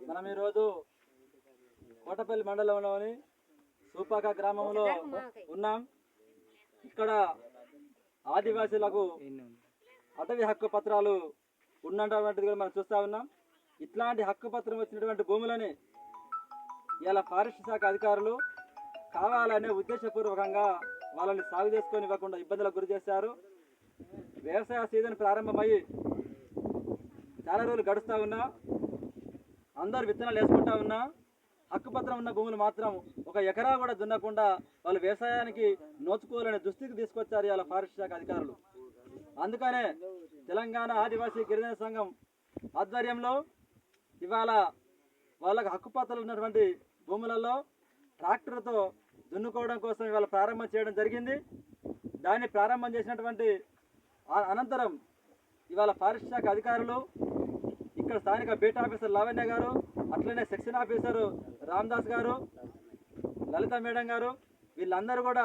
మనం ఈరోజు కోటపల్లి మండలంలోని సూపాక గ్రామంలో ఉన్నాం. ఇక్కడ ఆదివాసీలకు అటవీ హక్కు పత్రాలు ఉన్నటువంటిది కూడా మనం చూస్తూ ఉన్నాం. ఇట్లాంటి హక్కు పత్రం వచ్చినటువంటి భూములని ఇలా ఫారెస్ట్ శాఖ అధికారులు కావాలనే ఉద్దేశపూర్వకంగా వాళ్ళని సాగు చేసుకొని ఇవ్వకుండా ఇబ్బందులకు గురి చేశారు. వ్యవసాయ సీజన్ ప్రారంభమయ్యి చాలా రోజులు గడుస్తూ ఉన్నా, అందరు విత్తనాలు వేసుకుంటా ఉన్నా, హక్కుపత్రం ఉన్న భూములు మాత్రం ఒక ఎకరా కూడా దున్నకుండా వాళ్ళు వ్యవసాయానికి నోచుకోవాలనే దుస్థితికి తీసుకొచ్చారు ఇవాళ ఫారెస్ట్ శాఖ అధికారులు. అందుకనే తెలంగాణ ఆదివాసీ గిరిజన సంఘం ఆధ్వర్యంలో ఇవాళ వాళ్ళకు హక్కుపత్రాలు ఉన్నటువంటి భూములలో ట్రాక్టర్తో దున్నుకోవడం కోసం ఇవాళ ప్రారంభం చేయడం జరిగింది. దాన్ని ప్రారంభం చేసినటువంటి అనంతరం ఇవాళ ఫారెస్ట్ శాఖ అధికారులు, ఇక్కడ స్థానిక బీట్ ఆఫీసర్ లావణ్య గారు, అట్లనే సెక్షన్ ఆఫీసరు రామదాస్ గారు, లలిత మేడం గారు, వీళ్ళందరూ కూడా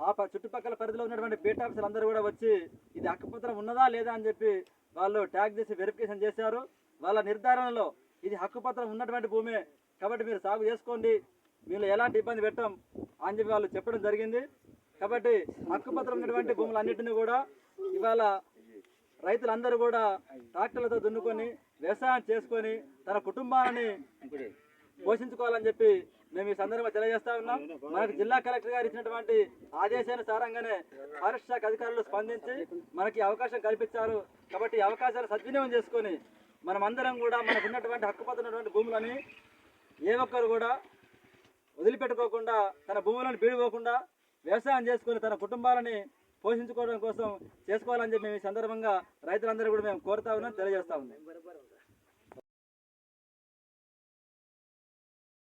ఆ చుట్టుపక్కల పరిధిలో ఉన్నటువంటి బీట్ ఆఫీసర్లు అందరూ కూడా వచ్చి ఇది హక్కుపత్రం ఉన్నదా లేదా అని చెప్పి వాళ్ళు ట్యాగ్ చేసి వెరిఫికేషన్ చేశారు. వాళ్ళ నిర్ధారణలో ఇది హక్కుపత్రం ఉన్నటువంటి భూమే కాబట్టి మీరు సాగు చేసుకోండి, మీరు ఎలాంటి ఇబ్బంది పెట్టం అని చెప్పి వాళ్ళు చెప్పడం జరిగింది. కాబట్టి హక్కుపత్రం ఉన్నటువంటి భూములన్నింటినీ కూడా ఇవాళ రైతులందరూ కూడా ట్రాక్టర్లతో దున్నుకొని వ్యవసాయం చేసుకొని తన కుటుంబాలని పోషించుకోవాలని చెప్పి మేము ఈ సందర్భంగా తెలియజేస్తా ఉన్నాం. మనకు జిల్లా కలెక్టర్ గారు ఇచ్చినటువంటి ఆదేశానుసారంగానే ఫారెస్ట్ శాఖ అధికారులు స్పందించి మనకి అవకాశం కల్పించారు. కాబట్టి ఈ అవకాశాలు సద్వినియోగం చేసుకొని మనమందరం కూడా మనకు ఉన్నటువంటి హక్కుపత్రం ఉన్నటువంటి భూములని ఏ ఒక్కరు కూడా వదిలిపెట్టుకోకుండా తన భూములను బీడిపోకుండా వ్యవసాయం చేసుకొని తన కుటుంబాలని పోషించుకోవడం కోసం చేసుకోవాలని చెప్పి మేము ఈ సందర్భంగా రైతులందరూ కూడా మేము కోరుతా ఉన్నాం, తెలియజేస్తా ఉన్నాం.